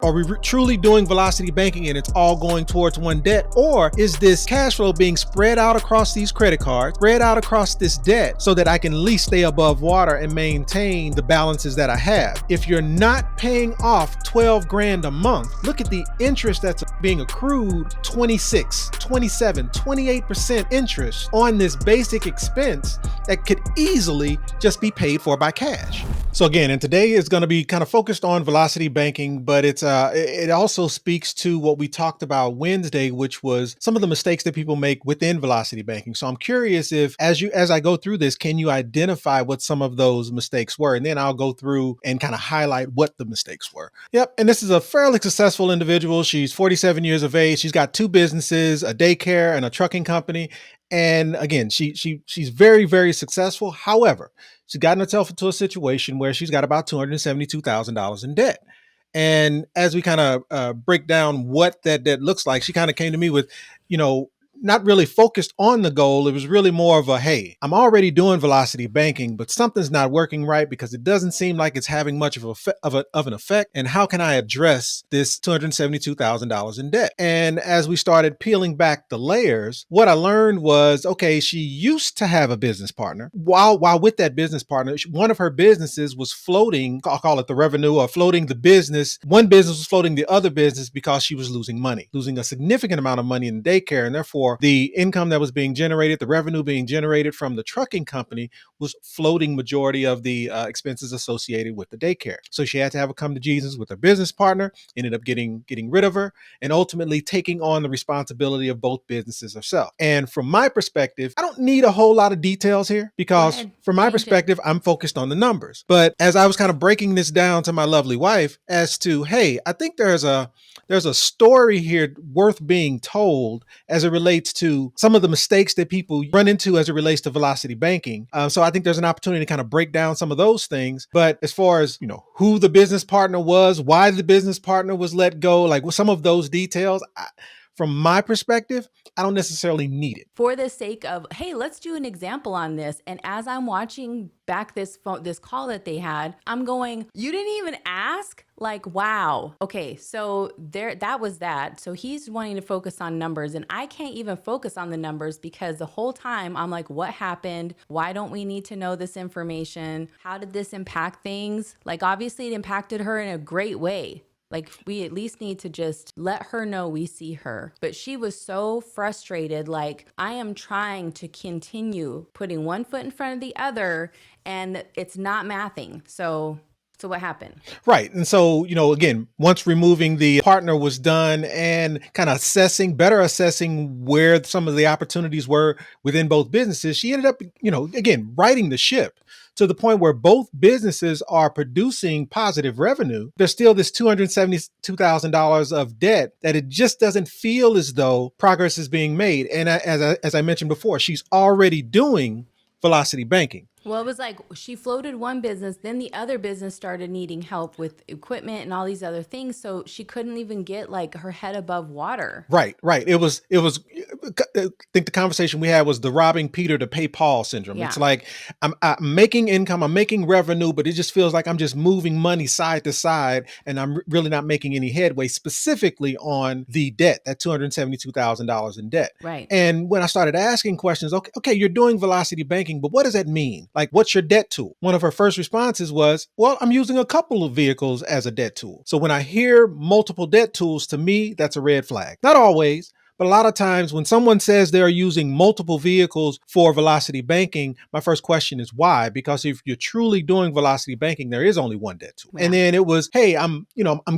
Are we truly doing velocity banking and it's all going towards one debt? Or is this cash flow being spread out across these credit cards, spread out across this debt so that I can at least stay above water and maintain the balances that I have? If you're not paying off 12 grand a month, look at the interest that's being accrued, 26, 27, 28% interest on this basic expense that could easily just be paid for by cash. So again, and today is going to be kind of focused on velocity banking, but it also speaks to what we talked about Wednesday, which was some of the mistakes that people make within velocity banking. So I'm curious if, as I go through this, can you identify what some of those mistakes were? And then I'll go through and kind of highlight what the mistakes were. Yep. And this is a fairly successful individual. She's 47 years of age. She's got 2 businesses, a daycare and a trucking company. And again, she's very, very successful. However, she's gotten herself into a situation where she's got about $272,000 in debt. And as we kind of break down what that debt looks like, she kind of came to me with, not really focused on the goal. It was really more of a, hey, I'm already doing velocity banking, but something's not working right because it doesn't seem like it's having much of an effect. And how can I address this $272,000 in debt? And as we started peeling back the layers, what I learned was, okay, she used to have a business partner. While with that business partner, one of her businesses was floating, I'll call it the revenue, or floating the business. One business was floating the other business because she was losing a significant amount of money in daycare, and therefore the income that was being generated, the revenue being generated from the trucking company was floating majority of the expenses associated with the daycare. So she had to have a come to Jesus with her business partner, ended up getting rid of her, and ultimately taking on the responsibility of both businesses herself. And from my perspective, I don't need a whole lot of details here because from my perspective, I'm focused on the numbers. But as I was kind of breaking this down to my lovely wife as to, hey, I think there's a story here worth being told as it relates to some of the mistakes that people run into as it relates to velocity banking. So I think there's an opportunity to kind of break down some of those things. But as far as, who the business partner was, why the business partner was let go, like some of those details, from my perspective, I don't necessarily need it. For the sake of, hey, let's do an example on this. And as I'm watching back this call that they had, I'm going, you didn't even ask? Like, wow. Okay, so that was that. So he's wanting to focus on numbers, and I can't even focus on the numbers because the whole time I'm like, what happened? Why don't we need to know this information? How did this impact things? Like, obviously it impacted her in a great way. Like, we at least need to just let her know we see her. But she was so frustrated. Like, I am trying to continue putting one foot in front of the other, and it's not mathing. So what happened? Right. And so, again, once removing the partner was done and kind of better assessing where some of the opportunities were within both businesses, she ended up, again, righting the ship to the point where both businesses are producing positive revenue. There's still this $272,000 of debt that it just doesn't feel as though progress is being made. And as I mentioned before, she's already doing velocity banking. Well, it was like she floated one business, then the other business started needing help with equipment and all these other things. So she couldn't even get like her head above water. Right. It was, I think the conversation we had was the robbing Peter to pay Paul syndrome. Yeah. It's like, I'm making income, I'm making revenue, but it just feels like I'm just moving money side to side and I'm really not making any headway specifically on the debt, that $272,000 in debt. Right. And when I started asking questions, okay, you're doing velocity banking, but what does that mean? Like, what's your debt tool? One of her first responses was, well, I'm using a couple of vehicles as a debt tool. So when I hear multiple debt tools, to me, that's a red flag. Not always, but a lot of times when someone says they're using multiple vehicles for velocity banking, my first question is why? Because if you're truly doing velocity banking, there is only one debt tool. Yeah. And then it was, hey, I'm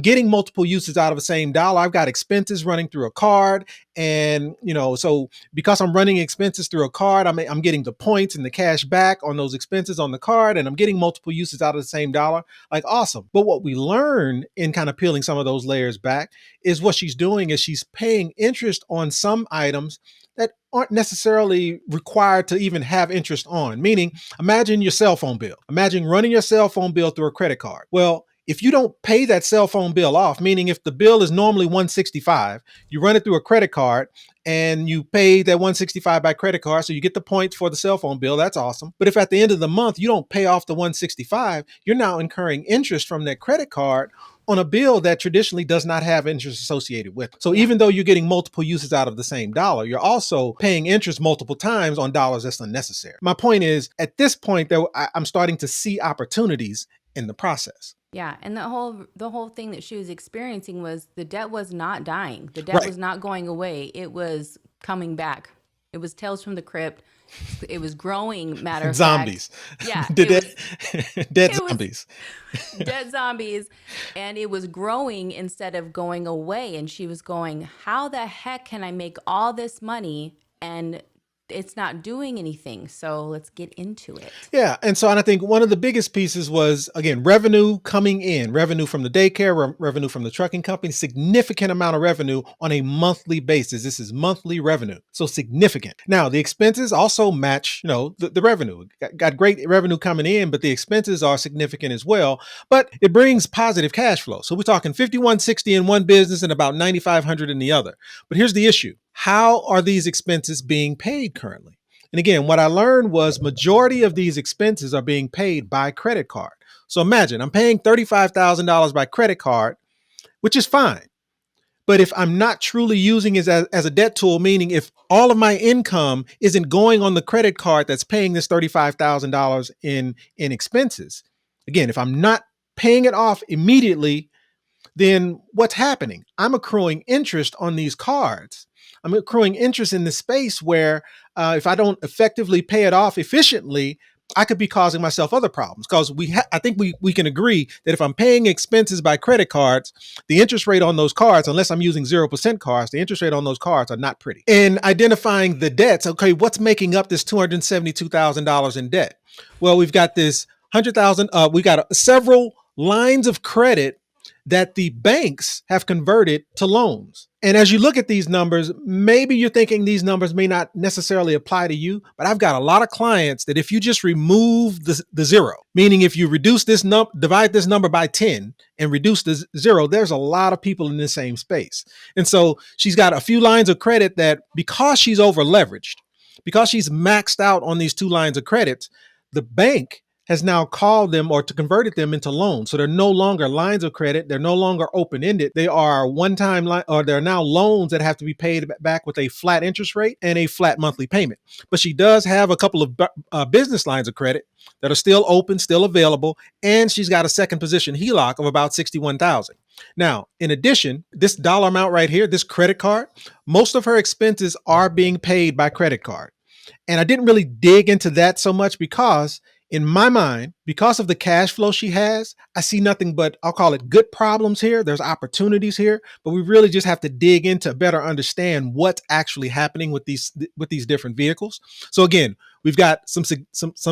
getting multiple uses out of the same dollar. I've got expenses running through a card. And, so because I'm running expenses through a card, I'm getting the points and the cash back on those expenses on the card, and I'm getting multiple uses out of the same dollar. Like, awesome. But what we learn in kind of peeling some of those layers back is what she's doing is she's paying interest on some items that aren't necessarily required to even have interest on. Meaning, imagine your cell phone bill. Imagine running your cell phone bill through a credit card. Well, if you don't pay that cell phone bill off, meaning if the bill is normally $165, you run it through a credit card and you pay that $165 by credit card, so you get the points for the cell phone bill, that's awesome. But if at the end of the month you don't pay off the $165, you're now incurring interest from that credit card on a bill that traditionally does not have interest associated with it. So Yeah. even though you're getting multiple uses out of the same dollar, you're also paying interest multiple times on dollars that's unnecessary. My point is, at this point, I'm starting to see opportunities in the process. Yeah, and the whole thing that she was experiencing was the debt was not dying. The debt Right. was not going away. It was coming back. It was Tales from the Crypt. It was growing, matter of fact. Zombies. Yeah, Dead, dead it was zombies. dead zombies, and it was growing instead of going away. And she was going, how the heck can I make all this money and it's not doing anything? So let's get into it. Yeah. And so I think one of the biggest pieces was, again, revenue coming in, revenue from the daycare, revenue from the trucking company, significant amount of revenue on a monthly basis. This is monthly revenue. So significant. Now, the expenses also match, the revenue. Got great revenue coming in, but the expenses are significant as well. But it brings positive cash flow. So we're talking 5160 in one business and about 9,500 in the other. But here's the issue. How are these expenses being paid currently? And again, what I learned was majority of these expenses are being paid by credit card. So imagine I'm paying $35,000 by credit card, which is fine. But if I'm not truly using it as a debt tool, meaning if all of my income isn't going on the credit card that's paying this $35,000 in expenses, again, if I'm not paying it off immediately, then what's happening? I'm accruing interest on these cards. I'm accruing interest in the space where if I don't effectively pay it off efficiently, I could be causing myself other problems. Because I think we can agree that if I'm paying expenses by credit cards, the interest rate on those cards, unless I'm using 0% cards, the interest rate on those cards are not pretty. In identifying the debts, okay, what's making up this $272,000 in debt? Well, we've got this 100,000. We got several lines of credit that the banks have converted to loans. And as you look at these numbers, maybe you're thinking these numbers may not necessarily apply to you, but I've got a lot of clients that if you just remove the zero, meaning if you reduce this divide this number by 10 and reduce the zero, there's a lot of people in the same space. And so she's got a few lines of credit that because she's over leveraged, because she's maxed out on these two lines of credit, the bank has now called them or to converted them into loans. So they're no longer lines of credit. They're no longer open-ended. They are one-time or they're now loans that have to be paid back with a flat interest rate and a flat monthly payment. But she does have a couple of business lines of credit that are still open, still available, and she's got a second position HELOC of about $61,000. Now, in addition, this dollar amount right here, this credit card, most of her expenses are being paid by credit card. And I didn't really dig into that so much because in my mind, because of the cash flow she has, I see nothing but, I'll call it good problems here. There's opportunities here, but we really just have to dig in to better understand what's actually happening with these different vehicles. So again, we've got some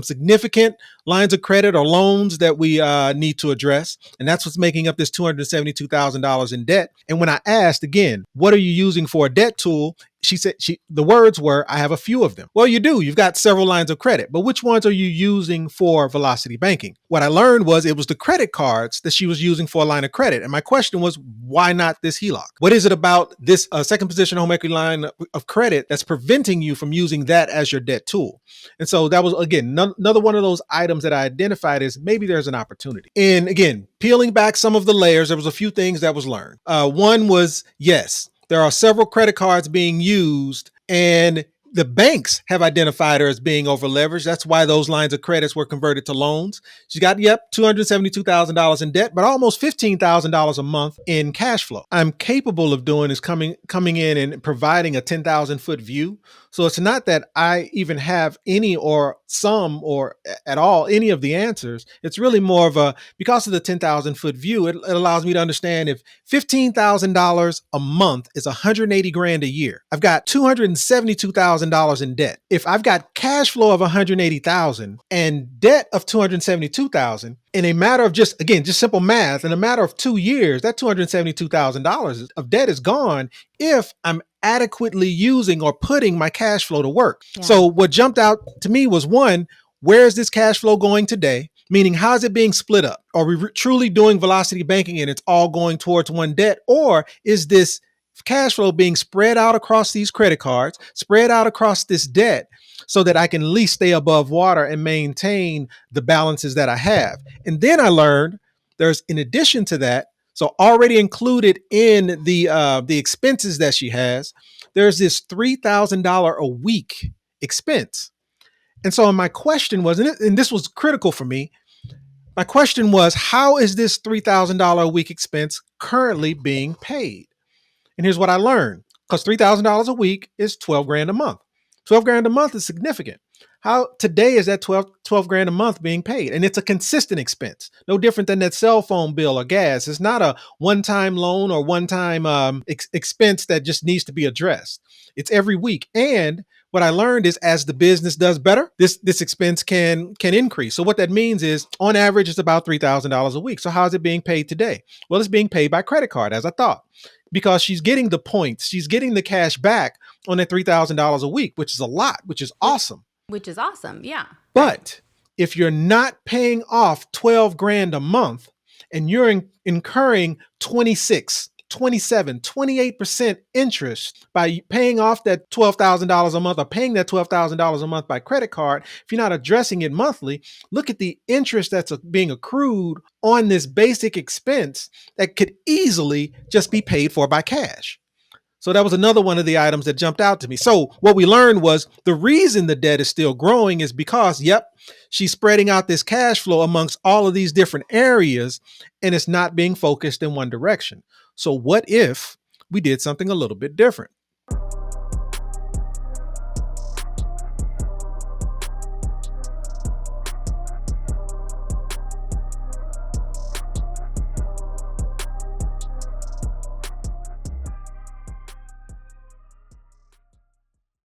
significant lines of credit or loans that we need to address. And that's what's making up this $272,000 in debt. And when I asked again, what are you using for a debt tool? She said the words were, I have a few of them. Well, you do. You've got several lines of credit, but which ones are you using for velocity banking? What I learned was it was the credit cards that she was using for a line of credit. And my question was, why not this HELOC? What is it about this second position home equity line of credit that's preventing you from using that as your debt tool? And so that was, again, another one of those items that I identified as maybe there's an opportunity. And again, peeling back some of the layers, there was a few things that was learned. One was, yes, there are several credit cards being used and the banks have identified her as being over leveraged. That's why those lines of credits were converted to loans. She got, $272,000 in debt, but almost $15,000 a month in cash flow. I'm capable of doing is coming in and providing a 10,000 foot view. So it's not that I even have any or some or at all any of the answers. It's really more of because of the 10,000 foot view, it allows me to understand if $15,000 a month is 180 grand a year. I've got $272,000 in debt. If I've got cash flow of 180,000 and debt of 272,000, in a matter of just simple math, in a matter of 2 years, that $272,000 of debt is gone if I'm adequately using or putting my cash flow to work. Yeah. So what jumped out to me was one, where is this cash flow going today? Meaning, how is it being split up? Are we truly doing velocity banking and it's all going towards one debt? Or is this cash flow being spread out across these credit cards, spread out across this debt so that I can at least stay above water and maintain the balances that I have? And then I learned there's, in addition to that, So already included in the expenses that she has, there's this $3,000 a week expense. And so my question was, and this was critical for me, my question was, how is this $3,000 a week expense currently being paid? And here's what I learned, because $3,000 a week is 12 grand a month. 12 grand a month is significant. How today is that 12 grand a month being paid? And it's a consistent expense, no different than that cell phone bill or gas. It's not a one-time loan or one-time expense that just needs to be addressed. It's every week. And what I learned is, as the business does better, this expense can increase. So what that means is, on average, it's about $3,000 a week. So how is it being paid today? Well, it's being paid by credit card, as I thought, because she's getting the points, she's getting the cash back on that $3,000 a week, which is a lot, which is awesome. Which is awesome. Yeah. But if you're not paying off 12 grand a month and you're incurring 26, 27, 28% interest by paying off that $12,000 a month, or paying that $12,000 a month by credit card, if you're not addressing it monthly, look at the interest that's being accrued on this basic expense that could easily just be paid for by cash. So that was another one of the items that jumped out to me. So what we learned was, the reason the debt is still growing is because, she's spreading out this cash flow amongst all of these different areas, and it's not being focused in one direction. So what if we did something a little bit different?